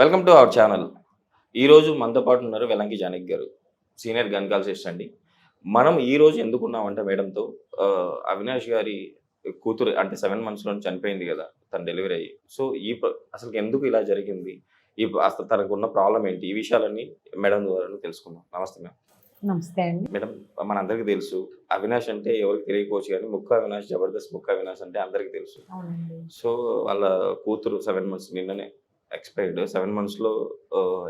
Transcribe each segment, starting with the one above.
Welcome to our channel. ఈరోజు మనతో పాటు ఉన్నారు వెలంకి జానకి గారు, సీనియర్ గైనకాలజిస్ట్ అండి. మనం ఈరోజు ఎందుకున్నామంటే మేడంతో అవినాష్ గారి కూతురు అంటే 7 monthsలో చనిపోయింది కదా తన డెలివరీ అయ్యి. సో అసలు ఎందుకు ఇలా జరిగింది, అసలు తనకున్న ప్రాబ్లం ఏంటి, ఈ విషయాలన్నీ మేడం ద్వారా తెలుసుకుందాం. నమస్తే మేడం. నమస్తే అండి. మేడం, మనందరికీ తెలుసు అవినాష్ అంటే ఎవరికి తెలియకపోవచ్చు కానీ ముక్కు అవినాష్, జబర్దస్త్ ముక్కు అవినాష్ అంటే అందరికీ తెలుసు. సో వాళ్ళ కూతురు 7 months నిన్ననే ఎక్స్పైర్డ్. 7 monthsలో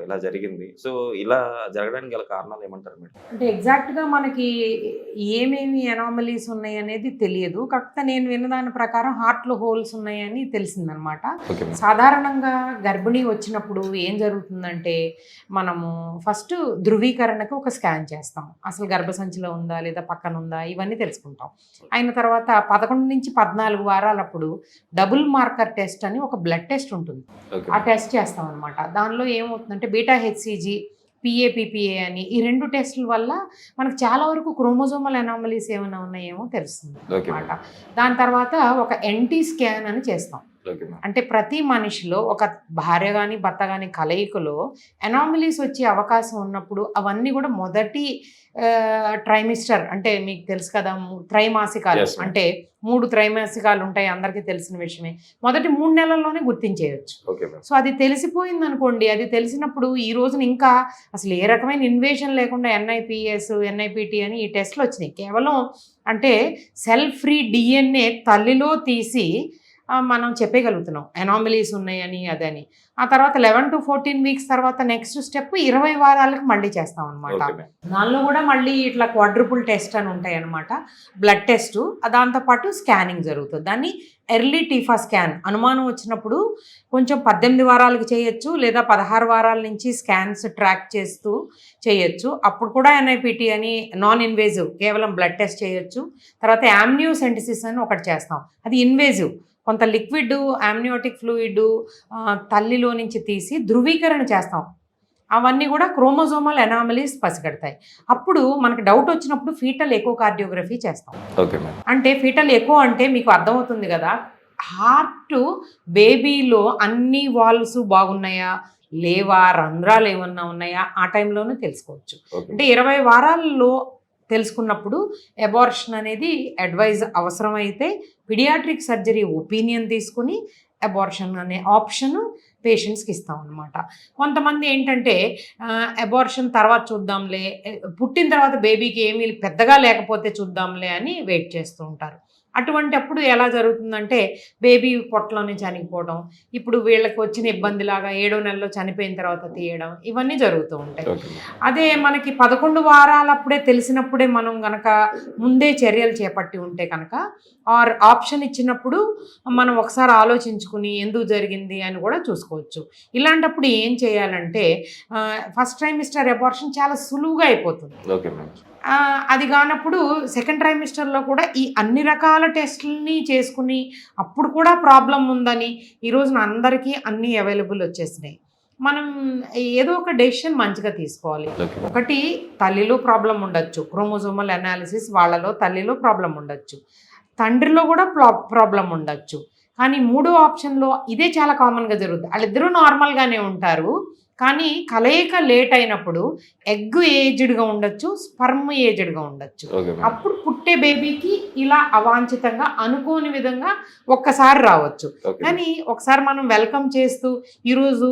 ఇలా జరిగింది. సో ఇలా జరగడానికి గల కారణాలు ఏమంటారు మేడం? అంటే ఎగ్జాక్ట్గా మనకి ఏమేమి ఎనామలీస్ ఉన్నాయి అనేది తెలియదు. కాకపోతే నేను విన్నదాని ప్రకారం హార్ట్లో హోల్స్ ఉన్నాయని తెలిసిందనమాట. సాధారణంగా గర్భిణీ వచ్చినప్పుడు ఏం జరుగుతుందంటే మనము ఫస్ట్ ధృవీకరణకు ఒక స్కాన్ చేస్తాం. అసలు గర్భసంచిలో ఉందా లేదా పక్కన ఉందా ఇవన్నీ తెలుసుకుంటాం. అయిన తర్వాత 11 నుంచి 14 వారాలప్పుడు డబుల్ మార్కర్ టెస్ట్ అని ఒక బ్లడ్ టెస్ట్ ఉంటుంది. ఆ టెస్ట్ చేస్తాం అనమాట. దానిలో ఏమవుతుందంటే బీటా హెచ్సిజీ, పిఏపిపిఏ అని ఈ 2 టెస్టుల వల్ల మనకు చాలా వరకు క్రోమోజోమల్ ఎనామలీస్ ఏమైనా ఉన్నాయేమో తెలుస్తుంది అనమాట. దాని తర్వాత ఒక ఎన్టీ స్కాన్ అని చేస్తాం. అంటే ప్రతి మనిషిలో ఒక భార్య కానీ భర్త కానీ కలయికలో ఎనామలీస్ వచ్చే అవకాశం ఉన్నప్పుడు అవన్నీ కూడా మొదటి ట్రైమిస్టర్ అంటే మీకు తెలుసు కదా, త్రైమాసికాలు అంటే 3 త్రైమాసికాలు ఉంటాయి, అందరికీ తెలిసిన విషయమే. మొదటి 3 నెలల్లోనే గుర్తించేయచ్చు. సో అది తెలిసిపోయింది అనుకోండి. అది తెలిసినప్పుడు ఈ రోజున ఇంకా అసలు ఏ రకమైన ఇన్వేషన్ లేకుండా NIPS, NIPT అని ఈ టెస్ట్లు వచ్చినాయి. కేవలం అంటే సెల్ ఫ్రీ DNA తల్లిలో తీసి మనం చెప్పగలుగుతున్నాం ఎనామలీస్ ఉన్నాయని అదని. ఆ తర్వాత 11 to 14 weeks తర్వాత నెక్స్ట్ స్టెప్ 20 వారాలకు మళ్ళీ చేస్తాం అనమాట. దానిలో కూడా మళ్ళీ ఇట్లా క్వాడ్రుపుల్ టెస్ట్ అని ఉంటాయి అనమాట, బ్లడ్ టెస్ట్. దాంతోపాటు స్కానింగ్ జరుగుతుంది. దాన్ని ఎర్లీ టీఫా స్కాన్. అనుమానం వచ్చినప్పుడు కొంచెం 18 వారాలకు చేయొచ్చు, లేదా 16 వారాల నుంచి స్కాన్స్ ట్రాక్ చేస్తూ చేయొచ్చు. అప్పుడు కూడా NIPT అని నాన్ ఇన్వేజివ్ కేవలం బ్లడ్ టెస్ట్ చేయొచ్చు. తర్వాత యామ్నియోసెంటిసిస్ అని ఒకటి చేస్తాం, అది ఇన్వేజివ్. కొంత లిక్విడ్ యామ్నియోటిక్ ఫ్లూయిడ్ తల్లిలో నుంచి తీసి ధృవీకరణ చేస్తాం. అవన్నీ కూడా క్రోమోజోమల్ ఎనామలీస్ పసిగడతాయి. అప్పుడు మనకు డౌట్ వచ్చినప్పుడు ఫీటల్ ఎకోకార్డియోగ్రఫీ చేస్తాం. అంటే ఫీటల్ ఎకో అంటే మీకు అర్థమవుతుంది కదా, హార్ట్ బేబీలో అన్ని వాల్వ్స్ బాగున్నాయా లేవా, రంధ్రాలు ఏమన్నా ఉన్నాయా ఆ టైంలోనే తెలుసుకోవచ్చు. అంటే 20 వారాల్లో తెలుసుకున్నప్పుడు అబార్షన్ అనేది అడ్వైజ్ అవసరమైతే పిడియాట్రిక్ సర్జరీ ఒపీనియన్ తీసుకుని అబార్షన్ అనే ఆప్షన్ పేషెంట్స్కి ఇస్తాం అనమాట. కొంతమంది ఏంటంటే అబార్షన్ తర్వాత చూద్దాంలే, పుట్టిన తర్వాత బేబీకి ఏమీ పెద్దగా లేకపోతే చూద్దాంలే అని వెయిట్ చేస్తూ ఉంటారు. అటువంటి అప్పుడు ఎలా జరుగుతుందంటే బేబీ పొట్టలోనే చనిపోవడం, ఇప్పుడు వీళ్ళకి వచ్చిన ఇబ్బందిలాగా 7వ నెలలో చనిపోయిన తర్వాత తీయడం, ఇవన్నీ జరుగుతూ ఉంటాయి. అదే మనకి 11 వారాలప్పుడే తెలిసినప్పుడే మనం కనుక ముందే చర్యలు చేపట్టి ఉంటే కనుక ఆప్షన్ ఇచ్చినప్పుడు మనం ఒకసారి ఆలోచించుకుని ఎందుకు జరిగింది అని కూడా చూసుకోవచ్చు. ఇలాంటప్పుడు ఏం చేయాలంటే ఫస్ట్ ట్రైమిస్టర్ అబార్షన్ చాలా సులువుగా అయిపోతుంది. అది కానప్పుడు సెకండ్ ట్రైమిస్టర్లో కూడా ఈ అన్ని రకాల టెస్టులని చేసుకుని అప్పుడు కూడా ప్రాబ్లం ఉందని ఈ రోజున అందరికీ అన్నీ అవైలబుల్ వచ్చేసినాయి. మనం ఏదో ఒక డెసిషన్ మంచిగా తీసుకోవాలి. ఒకటి, తల్లిలో ప్రాబ్లం ఉండొచ్చు, క్రోమోజోమల్ అనాలిసిస్ వాళ్ళలో తల్లిలో ప్రాబ్లం ఉండొచ్చు, తండ్రిలో కూడా ప్రాబ్లం ఉండొచ్చు. కానీ 3వ ఆప్షన్లో ఇదే చాలా కామన్గా జరుగుతుంది. వాళ్ళిద్దరూ నార్మల్గానే ఉంటారు, కానీ కలయిక లేట్ అయినప్పుడు ఎగ్ ఏజ్డ్గా ఉండొచ్చు, స్పర్మ్ ఏజ్డ్గా ఉండొచ్చు. అప్పుడు పుట్టే బేబీకి ఇలా అవాంఛితంగా అనుకోని విధంగా ఒక్కసారి రావచ్చు. కానీ ఒకసారి మనం వెల్కమ్ చేస్తూ ఈరోజు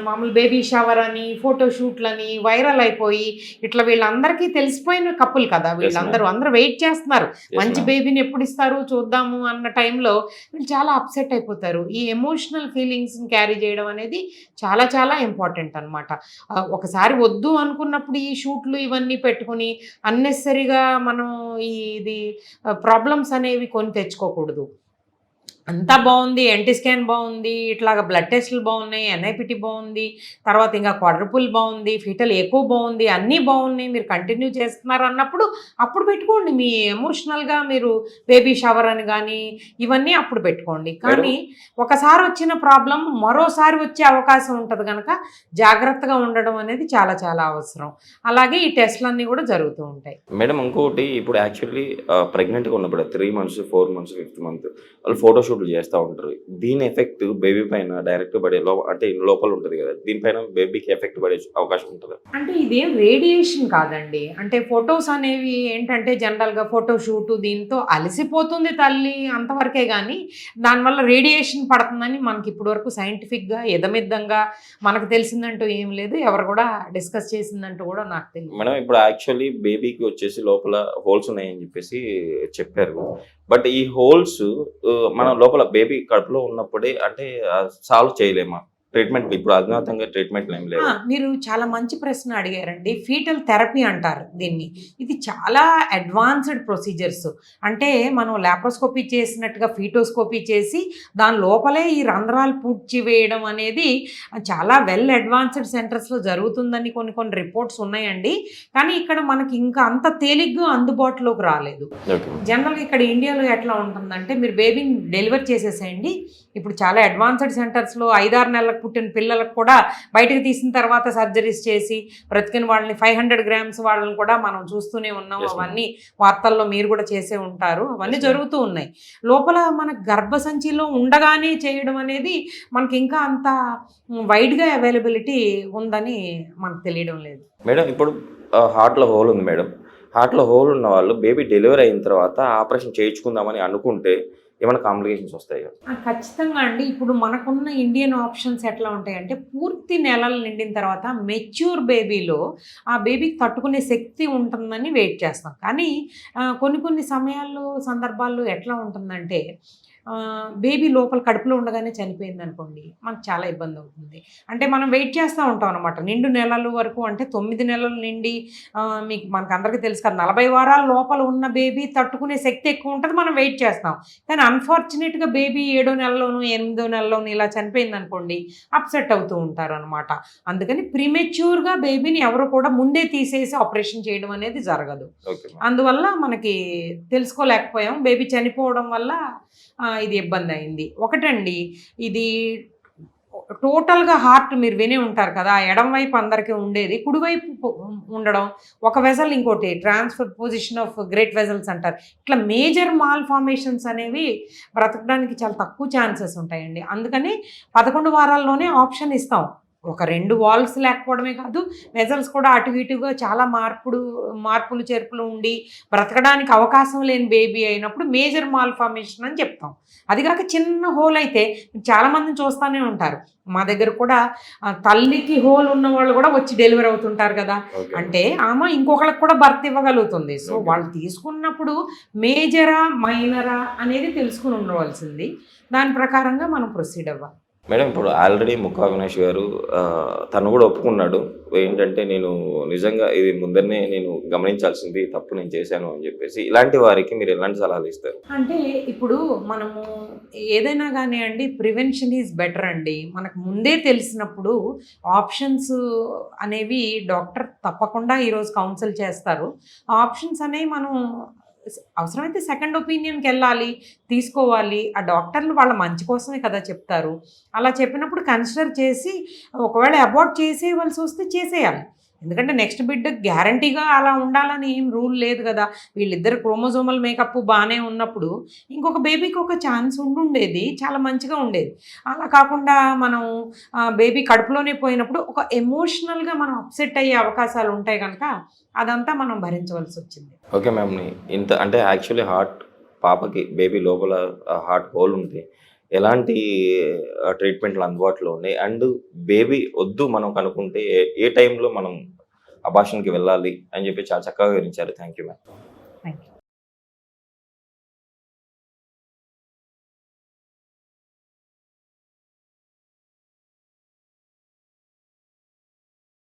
మామూలు బేబీ షవర్ అని ఫోటోషూట్లని వైరల్ అయిపోయి ఇట్లా వీళ్ళందరికీ తెలిసిపోయిన కప్పులు కదా అందరూ వెయిట్ చేస్తున్నారు, మంచి బేబీని ఎప్పుడు ఇస్తారు చూద్దాము అన్న టైంలో వీళ్ళు చాలా అప్సెట్ అయిపోతారు. ఈ ఎమోషనల్ ఫీలింగ్స్ని క్యారీ చేయడం అనేది చాలా చాలా ఇంపార్టెంట్ అనమాట. ఒకసారి వద్దు అనుకున్నప్పుడు ఈ షూట్లు ఇవన్నీ పెట్టుకుని అన్నెసరీగా మనం ఇది ప్రాబ్లమ్స్ అనేవి కొని తెచ్చుకోకూడదు. అంతా బాగుంది, ఎన్టీ స్కాన్ బాగుంది, ఇట్లాగా బ్లడ్ టెస్టులు బాగున్నాయి, NIPT బాగుంది, తర్వాత ఇంకా క్వాడ్రుపుల్ బాగుంది, ఫీటల్ ఎక్కువ బాగుంది, అన్నీ బాగున్నాయి, మీరు కంటిన్యూ చేస్తున్నారు అన్నప్పుడు అప్పుడు పెట్టుకోండి. మీ ఎమోషనల్గా మీరు బేబీ షవర్ అని కానీ ఇవన్నీ అప్పుడు పెట్టుకోండి. కానీ ఒకసారి వచ్చిన ప్రాబ్లం మరోసారి వచ్చే అవకాశం ఉంటుంది కనుక జాగ్రత్తగా ఉండడం అనేది చాలా చాలా అవసరం. అలాగే ఈ టెస్టులన్నీ కూడా జరుగుతూ ఉంటాయి. మేడం ఇంకోటి, ఇప్పుడు యాక్చువల్లీ ప్రెగ్నెంట్గా ఉన్నప్పుడు 3 months, 4 months, 5th month వాళ్ళు ఫోటోషూట్ ఫోటోషూట్లు చేస్తూ ఉంటారు. దీని ఎఫెక్ట్ బేబీ పైన డైరెక్ట్ పడే అంటే లోపల ఉంటుంది కదా, దీనిపైన బేబీకి ఎఫెక్ట్ పడే అవకాశం ఉంటుంది. అంటే ఇదేం రేడియేషన్ కాదండి. అంటే ఫొటోస్ అనేవి ఏంటంటే జనరల్‌గా ఫోటోషూట్ దీంతో అలసిపోతుంది తల్లి అంతవరకే గానీ, దానివల్ల రేడియేషన్ పడుతుందని మనకి ఇప్పటివరకు సైంటిఫిక్‌గా ఎదమిద్దంగా మనకు తెలిసిందంటూ ఏం లేదు. ఎవరు కూడా డిస్కస్ చేసిందంటూ కూడా నాకు తెలీదు. మేడం ఇప్పుడు యాక్చువల్లీ బేబీకి వచ్చేసి లోపల హోల్స్ ఉన్నాయని చెప్పేసి చెప్పారు. బట్ ఈ హోల్స్ మన లోపల బేబీ కడుపులో ఉన్నప్పుడే అంటే సాల్వ్ చేయలేమా? ట్రీట్మెంట్ ఇప్పుడు అధునాతంగా ట్రీట్మెంట్లు ఏం లేవు. మీరు చాలా మంచి ప్రశ్న అడిగారండి. ఫీటల్ థెరపీ అంటారు దీన్ని. ఇది చాలా అడ్వాన్స్డ్ ప్రొసీజర్స్. అంటే మనం లాప్రోస్కోపీ చేసినట్టుగా ఫీటోస్కోపీ చేసి దాని లోపలే ఈ రంధ్రాలు పూడ్చివేయడం అనేది చాలా వెల్ అడ్వాన్స్డ్ సెంటర్స్లో జరుగుతుందని కొన్ని రిపోర్ట్స్ ఉన్నాయండి. కానీ ఇక్కడ మనకి ఇంకా అంత తేలిగ్గా అందుబాటులోకి రాలేదు. జనరల్గా ఇక్కడ ఇండియాలో ఎట్లా ఉంటుందంటే మీరు బేబీని డెలివర్ చేసేసేయండి. ఇప్పుడు చాలా అడ్వాన్స్డ్ సెంటర్స్లో 5-6 నెలలకు పుట్టిన పిల్లలకు కూడా బయటకు తీసిన తర్వాత సర్జరీస్ చేసి బ్రతికిన వాళ్ళని 500 గ్రామ్స్ వాళ్ళని కూడా మనం చూస్తూనే ఉన్నాం. అవన్నీ వార్తల్లో మీరు కూడా చేసే ఉంటారు. అవన్నీ జరుగుతూ ఉన్నాయి. లోపల మన గర్భసంచిలో ఉండగానే చేయడం అనేది మనకి ఇంకా అంత వైడ్గా అవైలబిలిటీ ఉందని మనకు తెలియడం లేదు. మేడం ఇప్పుడు హార్ట్లో హోల్ ఉంది మేడం. హార్ట్లో హోల్ ఉన్న వాళ్ళు బేబీ డెలివరీ అయిన తర్వాత ఆపరేషన్ చేయించుకుందామని అనుకుంటే ఏమైనా కాంప్లికేషన్స్ వస్తాయి? ఖచ్చితంగా అండి. ఇప్పుడు మనకున్న ఇండియన్ ఆప్షన్స్ ఎట్లా ఉంటాయంటే పూర్తి నెలలు నిండిన తర్వాత మెచ్యూర్ బేబీలో ఆ బేబీకి తట్టుకునే శక్తి ఉంటుందని వెయిట్ చేస్తాం. కానీ కొన్ని సమయాల్లో సందర్భాల్లో ఎట్లా ఉంటుందంటే బేబీ లోపల కడుపులో ఉండగానే చనిపోయింది అనుకోండి, మనకు చాలా ఇబ్బంది అవుతుంది. అంటే మనం వెయిట్ చేస్తూ ఉంటాం అనమాట. నిండు నెలల వరకు అంటే 9 నెలలు నిండి మనకు అందరికీ తెలుసు కదా, 40 వారాల లోపల ఉన్న బేబీ తట్టుకునే శక్తి ఎక్కువ ఉంటుంది. మనం వెయిట్ చేస్తాం. కానీ అన్ఫార్చునేట్గా బేబీ 7వ నెలలోనూ 8వ నెలలోనూ ఇలా చనిపోయింది అనుకోండి, అప్సెట్ అవుతూ ఉంటారు అనమాట. అందుకని ప్రీమెచ్యూర్గా బేబీని ఎవరు కూడా ముందే తీసేసి ఆపరేషన్ చేయడం అనేది జరగదు. అందువల్ల మనకి తెలుసుకోలేకపోయాం. బేబీ చనిపోవడం వల్ల ఇది ఇబ్బంది అయింది. ఒకటండి, ఇది టోటల్గా హార్ట్ మీరు వినే ఉంటారు కదా, ఎడం వైపు అందరికీ ఉండేది, కుడివైపు ఉండడం, ఒక వెజల్ ఇంకోటి transfer position of great vessels అంటారు. ఇట్లా మేజర్ మాల్ ఫార్మేషన్స్ అనేవి బ్రతకడానికి చాలా తక్కువ ఛాన్సెస్ ఉంటాయండి. అందుకని 11 వారాల్లోనే ఆప్షన్ ఇస్తాం. ఒక 2 వాల్వ్స్ లేకపోవడమే కాదు, వెజల్స్ కూడా అటు ఇటుగా చాలా మార్పులు చేర్పులు ఉండి బ్రతకడానికి అవకాశం లేని బేబీ అయినప్పుడు మేజర్ మాల్ ఫార్మేషన్ అని చెప్తాం. అది కాక చిన్న హోల్ అయితే చాలామందిని చూస్తూనే ఉంటారు. మా దగ్గర కూడా తల్లికి హోల్ ఉన్న వాళ్ళు కూడా వచ్చి డెలివరీ అవుతుంటారు కదా. అంటే ఆమె ఇంకొకళ్ళకి కూడా బర్త్ ఇవ్వగలుగుతుంది. సో వాళ్ళు తీసుకున్నప్పుడు మేజరా మైనరా అనేది తెలుసుకుని ఉండవలసింది. దాని ప్రకారంగా మనం ప్రొసీడ్ అవ్వాలి. మేడం ఇప్పుడు ఆల్రెడీ ముక్కా అవినాష్ గారు తను కూడా ఒప్పుకున్నాడు ఏంటంటే, నేను నిజంగా ఇది ముందరనే నేను గమనించాల్సింది, తప్పు నేను చేశాను అని చెప్పేసి. ఇలాంటి వారికి మీరు ఎలాంటి సలహాలు ఇస్తారు? అంటే ఇప్పుడు మనము ఏదైనా కానీ అండి, ప్రివెన్షన్ ఈజ్ బెటర్ అండి. మనకు ముందే తెలిసినప్పుడు ఆప్షన్స్ అనేవి డాక్టర్ తప్పకుండా ఈరోజు కౌన్సిల్ చేస్తారు. ఆప్షన్స్ అనేవి మనం అవసరమైతే సెకండ్ ఒపీనియన్కి వెళ్ళాలి, తీసుకోవాలి. ఆ డాక్టర్లు వాళ్ళ మంచి కోసమే కదా చెప్తారు. అలా చెప్పినప్పుడు కన్సిడర్ చేసి ఒకవేళ అబార్ట్ చేసేయవలసి వస్తే చేసేయాలి. ఎందుకంటే నెక్స్ట్ బిడ్డ గ్యారంటీగా అలా ఉండాలని ఏం రూల్ లేదు కదా. వీళ్ళిద్దరు క్రోమోజోమల్ మేకప్ బాగానే ఉన్నప్పుడు ఇంకొక బేబీకి ఒక ఛాన్స్ ఉండేది, చాలా మంచిగా ఉండేది. అలా కాకుండా మనం బేబీ కడుపులోనే పోయినప్పుడు ఒక ఎమోషనల్గా మనం అప్సెట్ అయ్యే అవకాశాలు ఉంటాయి కనుక అదంతా మనం భరించవలసి వచ్చింది. ఓకే మ్యామ్, ఇంత అంటే యాక్చువల్లీ హార్ట్ పాపకి బేబీ లోపల హార్ట్ హోల్ ఉంది, ఎలాంటి ట్రీట్మెంట్లు అందుబాటులో ఉన్నాయి, అండ్ బేబీ వద్దు మనం కనుక్కుంటే ఏ టైంలో మనం అబార్షన్కి వెళ్ళాలి అని చెప్పి చాలా చక్కగా వివరించారు. Thank you ma'am. Thank you.